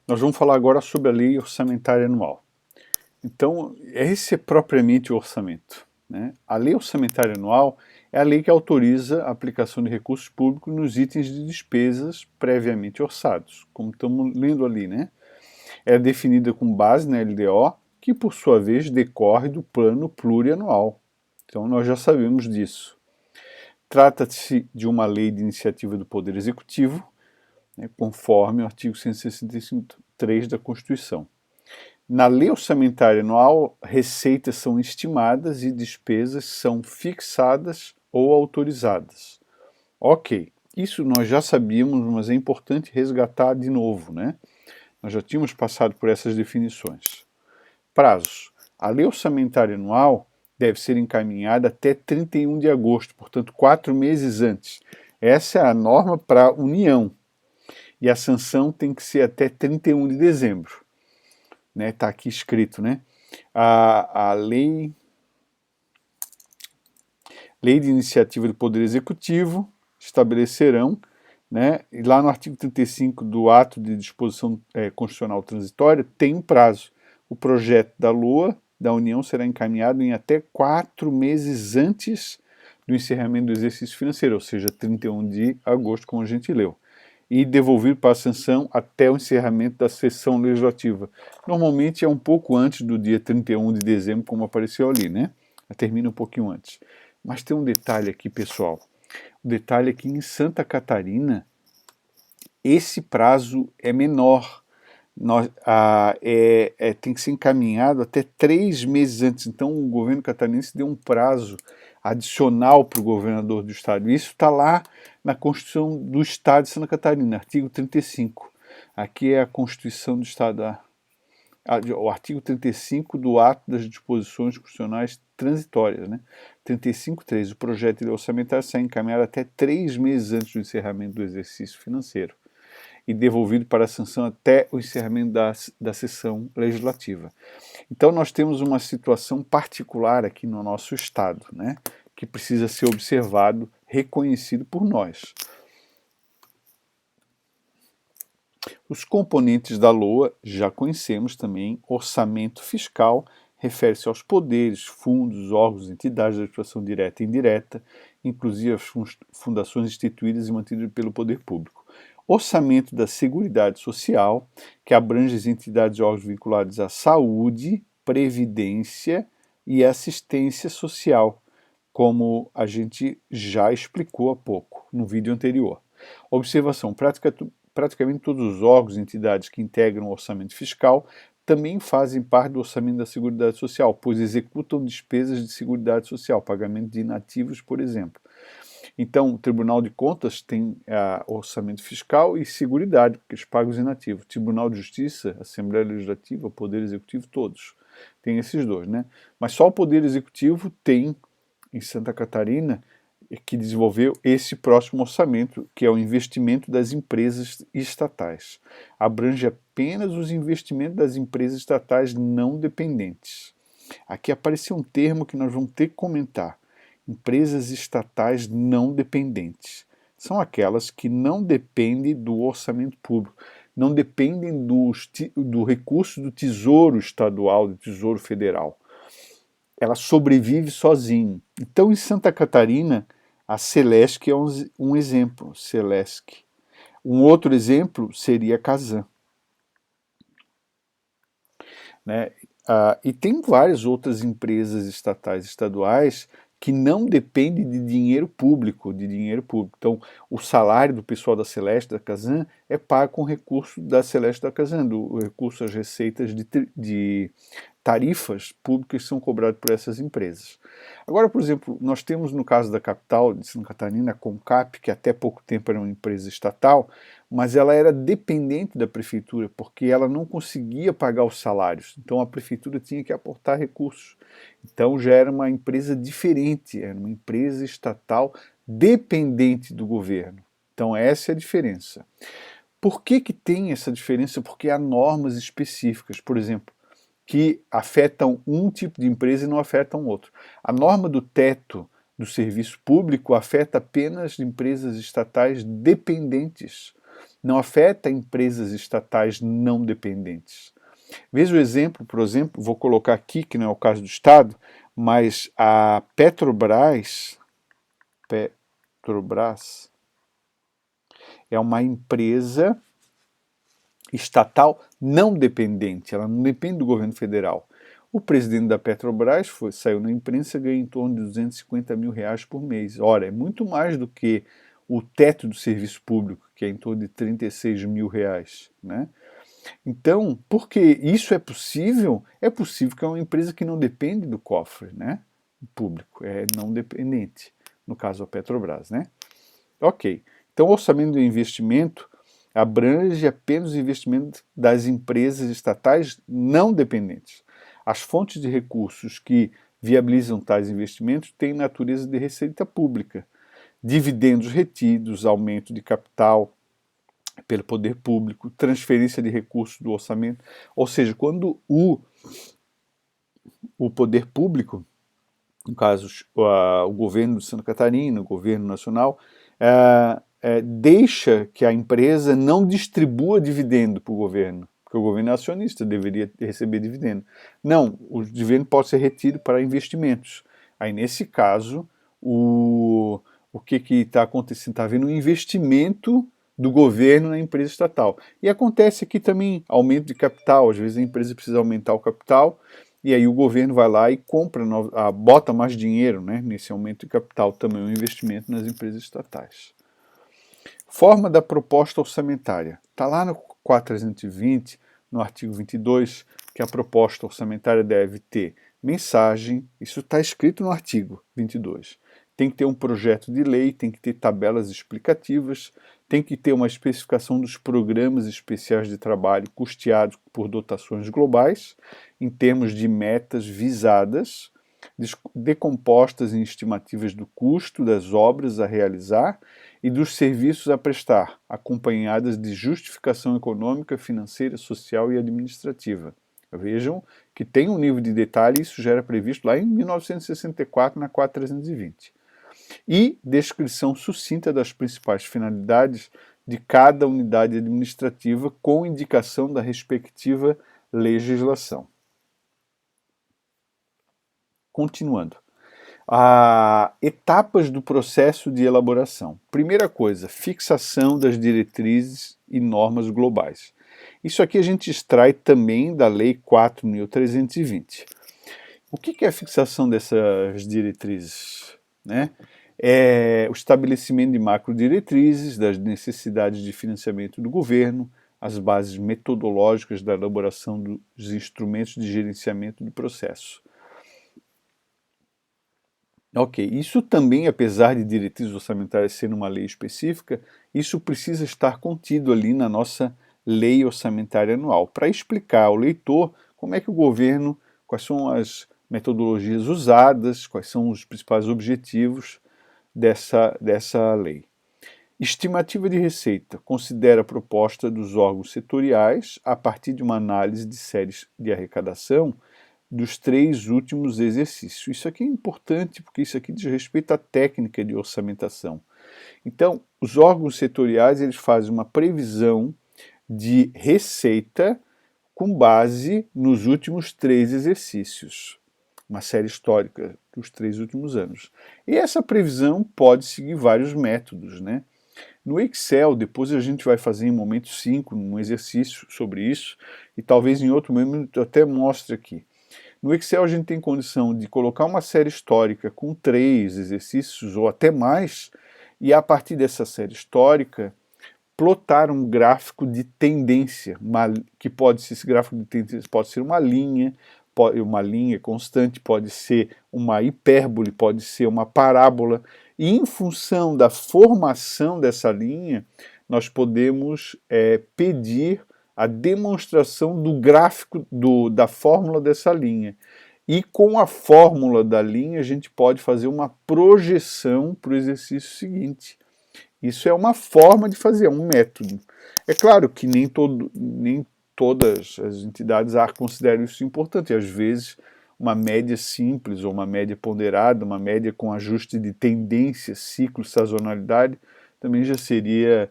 Nós vamos falar agora sobre a Lei Orçamentária Anual. Então, esse é propriamente o orçamento, né? A Lei Orçamentária Anual é a lei que autoriza a aplicação de recursos públicos nos itens de despesas previamente orçados, como estamos lendo ali, né? É definida com base na LDO, que por sua vez decorre do Plano Plurianual. Então, nós já sabemos disso. Trata-se de uma lei de iniciativa do Poder Executivo, né, conforme o artigo 165.3 da Constituição. Na lei orçamentária anual, receitas são estimadas e despesas são fixadas ou autorizadas. Ok, isso nós já sabíamos, mas é importante resgatar de novo, né? Nós já tínhamos passado por essas definições. Prazos. A lei orçamentária anual deve ser encaminhada até 31 de agosto, portanto, 4 meses antes. Essa é a norma para a União. E a sanção tem que ser até 31 de dezembro. Né? Está aqui escrito, né? A lei de iniciativa do Poder Executivo estabelecerão, né? E lá no artigo 35 do ato de disposição constitucional transitória tem um prazo. O projeto da LOA da União será encaminhado em até 4 meses antes do encerramento do exercício financeiro, ou seja, 31 de agosto, como a gente leu, e devolvido para a sanção até o encerramento da sessão legislativa. Normalmente é um pouco antes do dia 31 de dezembro, como apareceu ali, né? Termina um pouquinho antes. Mas tem um detalhe aqui, pessoal. O detalhe é que em Santa Catarina, esse prazo é menor. Tem que ser encaminhado até 3 meses antes. Então o governo catarinense deu um prazo adicional para o governador do estado. Isso está lá na Constituição do Estado de Santa Catarina, artigo 35. Aqui é a Constituição do Estado, o artigo 35 do ato das disposições constitucionais transitórias, né? 35.3. O projeto de orçamentário será encaminhado até 3 meses antes do encerramento do exercício financeiro e devolvido para a sanção até o encerramento da sessão legislativa. Então nós temos uma situação particular aqui no nosso estado, né, que precisa ser observado, reconhecido por nós. Os componentes da LOA já conhecemos também. Orçamento fiscal refere-se aos poderes, fundos, órgãos, entidades de administração direta e indireta, inclusive as fundações instituídas e mantidas pelo poder público. Orçamento da Seguridade Social, que abrange as entidades e órgãos vinculados à saúde, previdência e assistência social, como a gente já explicou há pouco, no vídeo anterior. Observação: praticamente todos os órgãos e entidades que integram o orçamento fiscal também fazem parte do orçamento da Seguridade Social, pois executam despesas de Seguridade Social, pagamento de inativos, por exemplo. Então, o Tribunal de Contas tem orçamento fiscal e seguridade, porque eles pagam os inativos. Tribunal de Justiça, Assembleia Legislativa, Poder Executivo, todos. Tem esses dois, né? Mas só o Poder Executivo tem, em Santa Catarina, que desenvolveu esse próximo orçamento, que é o investimento das empresas estatais. Abrange apenas os investimentos das empresas estatais não dependentes. Aqui apareceu um termo que nós vamos ter que comentar. Empresas estatais não dependentes. São aquelas que não dependem do orçamento público, não dependem do recurso do Tesouro Estadual, do Tesouro Federal. Ela sobrevive sozinha. Então, em Santa Catarina, a Celesc é um exemplo, Celesc. Um outro exemplo seria a Casan. Né? E tem várias outras empresas estatais e estaduais que não dependem de dinheiro público, Então, o salário do pessoal da Celeste, da Casan, é pago com recurso da Celeste, da Casan, do recurso às receitas de tarifas públicas que são cobradas por essas empresas. Agora, por exemplo, nós temos no caso da capital de Santa Catarina, a Concap, que até pouco tempo era uma empresa estatal, mas ela era dependente da prefeitura, porque ela não conseguia pagar os salários. Então a prefeitura tinha que aportar recursos. Então já era uma empresa diferente, era uma empresa estatal dependente do governo. Então essa é a diferença. Por que tem essa diferença? Porque há normas específicas, por exemplo, que afetam um tipo de empresa e não afetam outro. A norma do teto do serviço público afeta apenas empresas estatais dependentes. não afeta empresas estatais não dependentes. Veja o exemplo, por exemplo, vou colocar aqui, que não é o caso do Estado, mas a Petrobras é uma empresa estatal não dependente, ela não depende do governo federal. O presidente da Petrobras saiu na imprensa e ganha em torno de R$250 mil por mês. Ora, é muito mais do que o teto do serviço público, que é em torno de R$36 mil, né? Então, porque isso é possível que é uma empresa que não depende do cofre, né, público, é não dependente, no caso a Petrobras, né? Ok, então o orçamento de investimento abrange apenas o investimento das empresas estatais não dependentes. As fontes de recursos que viabilizam tais investimentos têm natureza de receita pública, dividendos retidos, aumento de capital pelo poder público, transferência de recursos do orçamento, ou seja, quando o poder público, no caso o governo de Santa Catarina, o governo nacional, deixa que a empresa não distribua dividendo para o governo, porque o governo é acionista, deveria receber dividendo. Não, o dividendo pode ser retido para investimentos. Aí, nesse caso, o que está acontecendo? Está havendo um investimento do governo na empresa estatal. E acontece aqui também aumento de capital, às vezes a empresa precisa aumentar o capital, e aí o governo vai lá e compra, bota mais dinheiro, né, nesse aumento de capital, também um investimento nas empresas estatais. Forma da proposta orçamentária. Está lá no 4320, no artigo 22, que a proposta orçamentária deve ter mensagem, isso está escrito no artigo 22. Tem que ter um projeto de lei, tem que ter tabelas explicativas, tem que ter uma especificação dos programas especiais de trabalho custeados por dotações globais, em termos de metas visadas, decompostas em estimativas do custo das obras a realizar e dos serviços a prestar, acompanhadas de justificação econômica, financeira, social e administrativa. Vejam que tem um nível de detalhe, isso já era previsto lá em 1964, na 4320. E descrição sucinta das principais finalidades de cada unidade administrativa com indicação da respectiva legislação. Continuando. Etapas do processo de elaboração. Primeira coisa, fixação das diretrizes e normas globais. Isso aqui a gente extrai também da Lei 4.320. O que é a fixação dessas diretrizes, né? É o estabelecimento de macrodiretrizes, das necessidades de financiamento do governo, as bases metodológicas da elaboração dos instrumentos de gerenciamento do processo. Ok, isso também, apesar de diretrizes orçamentárias serem uma lei específica, isso precisa estar contido ali na nossa lei orçamentária anual, para explicar ao leitor como é que o governo, quais são as metodologias usadas, quais são os principais objetivos dessa lei. Estimativa de receita considera a proposta dos órgãos setoriais a partir de uma análise de séries de arrecadação dos 3 últimos exercícios. Isso aqui é importante porque isso aqui diz respeito à técnica de orçamentação. Então, os órgãos setoriais eles fazem uma previsão de receita com base nos últimos 3 exercícios, uma série histórica dos 3 últimos anos. E essa previsão pode seguir vários métodos, né? No Excel, depois a gente vai fazer em momento 5, um exercício sobre isso, e talvez em outro momento eu até mostre aqui. No Excel a gente tem condição de colocar uma série histórica com 3 exercícios ou até mais, e a partir dessa série histórica, plotar um gráfico de tendência, que pode ser, esse gráfico de tendência pode ser uma linha constante, pode ser uma hipérbole, pode ser uma parábola, e em função da formação dessa linha, nós podemos pedir a demonstração do gráfico da fórmula dessa linha. E com a fórmula da linha, a gente pode fazer uma projeção para o exercício seguinte. Isso é uma forma de fazer, é um método. É claro que nem todas as entidades consideram isso importante. Às vezes, uma média simples ou uma média ponderada, uma média com ajuste de tendência, ciclo, sazonalidade, também já seria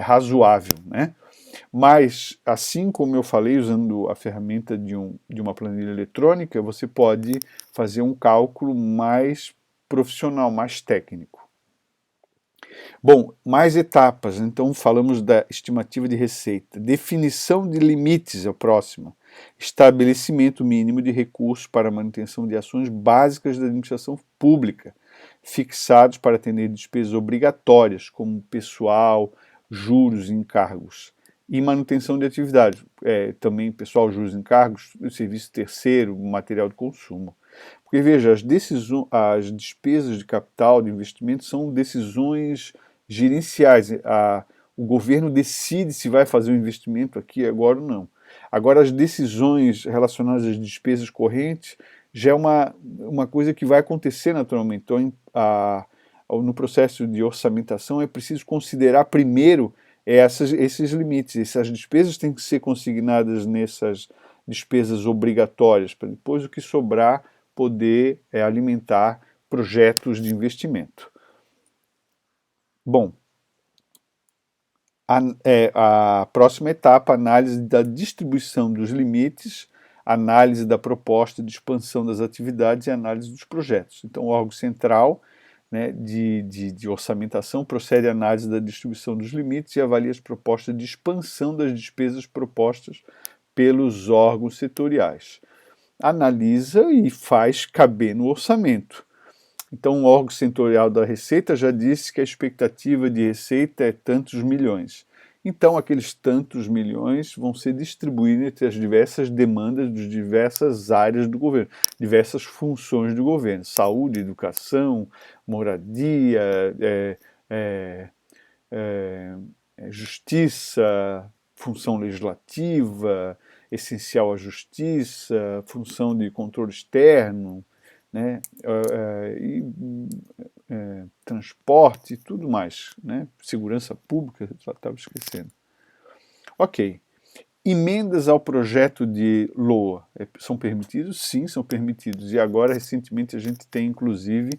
razoável, né? Mas, assim como eu falei, usando a ferramenta de uma planilha eletrônica, você pode fazer um cálculo mais profissional, mais técnico. Bom, mais etapas. Então, falamos da estimativa de receita. Definição de limites é a próxima. Estabelecimento mínimo de recursos para a manutenção de ações básicas da administração pública, fixados para atender despesas obrigatórias, como pessoal, juros e encargos. E manutenção de atividades, também pessoal, juros e encargos, serviço terceiro, material de consumo. Porque veja, as despesas de capital, de investimento, são decisões gerenciais. O governo decide se vai fazer um investimento aqui agora ou não. Agora, as decisões relacionadas às despesas correntes já é uma coisa que vai acontecer naturalmente. Então, no processo de orçamentação, é preciso considerar primeiro esses limites. Essas despesas têm que ser consignadas nessas despesas obrigatórias, para depois o que sobrar poder alimentar projetos de investimento. Bom, a próxima etapa, análise da distribuição dos limites, análise da proposta de expansão das atividades e análise dos projetos. Então, o órgão central, né, de orçamentação procede à análise da distribuição dos limites e avalia as propostas de expansão das despesas propostas pelos órgãos setoriais. Analisa e faz caber no orçamento. Então, o órgão setorial da Receita já disse que a expectativa de receita é tantos milhões. Então, aqueles tantos milhões vão ser distribuídos entre as diversas demandas de diversas áreas do governo, diversas funções do governo: saúde, educação, moradia, justiça, função legislativa, essencial à justiça, função de controle externo, né, transporte e tudo mais, né, segurança pública, só estava esquecendo. Ok. Emendas ao projeto de LOA são permitidos? Sim, são permitidos. E agora, recentemente, a gente tem, inclusive,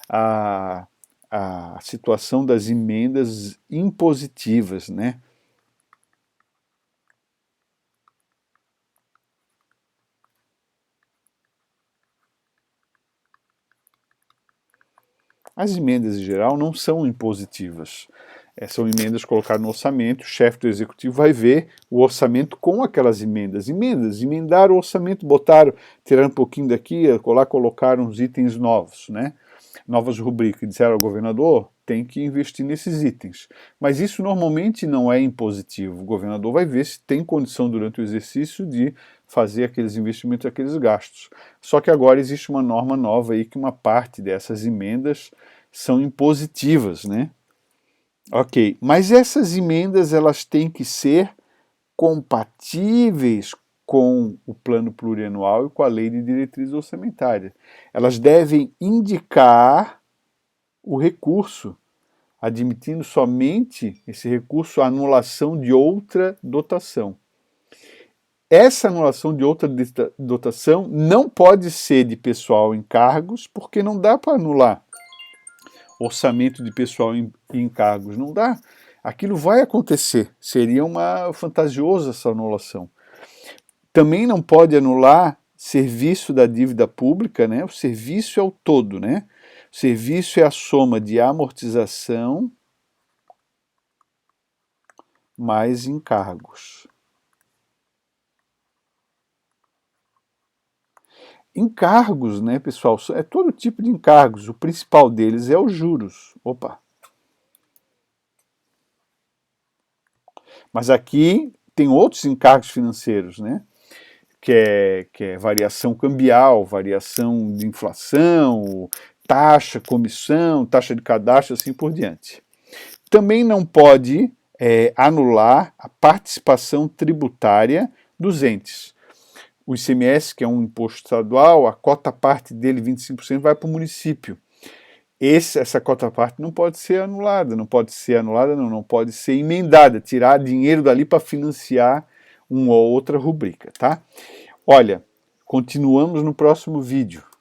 a situação das emendas impositivas, né? As emendas, em geral, não são impositivas. São emendas colocadas no orçamento, o chefe do executivo vai ver o orçamento com aquelas emendas. Emendaram o orçamento, tiraram um pouquinho daqui, colocaram uns itens novos, né? Novas rubricas, disseram ao governador, tem que investir nesses itens. Mas isso normalmente não é impositivo. O governador vai ver se tem condição durante o exercício de fazer aqueles investimentos, aqueles gastos. Só que agora existe uma norma nova aí que uma parte dessas emendas são impositivas, né? Ok, mas essas emendas elas têm que ser compatíveis com o plano plurianual e com a lei de diretriz orçamentária. Elas devem indicar o recurso, admitindo somente esse recurso a anulação de outra dotação. Essa anulação de outra dotação não pode ser de pessoal em cargos, porque não dá para anular orçamento de pessoal em encargos, não dá. Aquilo vai acontecer, seria fantasiosa essa anulação. Também não pode anular serviço da dívida pública, né? O serviço é o todo, né? O serviço é a soma de amortização mais encargos. Encargos, né, pessoal? É todo tipo de encargos. O principal deles é os juros. Opa! Mas aqui tem outros encargos financeiros, né? Que é variação cambial, variação de inflação, taxa, comissão, taxa de cadastro, assim por diante. Também não pode anular a participação tributária dos entes. O ICMS, que é um imposto estadual, a cota parte dele, 25%, vai para o município. Essa cota parte não pode ser anulada, não pode ser emendada, tirar dinheiro dali para financiar uma ou outra rubrica, tá? Olha, continuamos no próximo vídeo.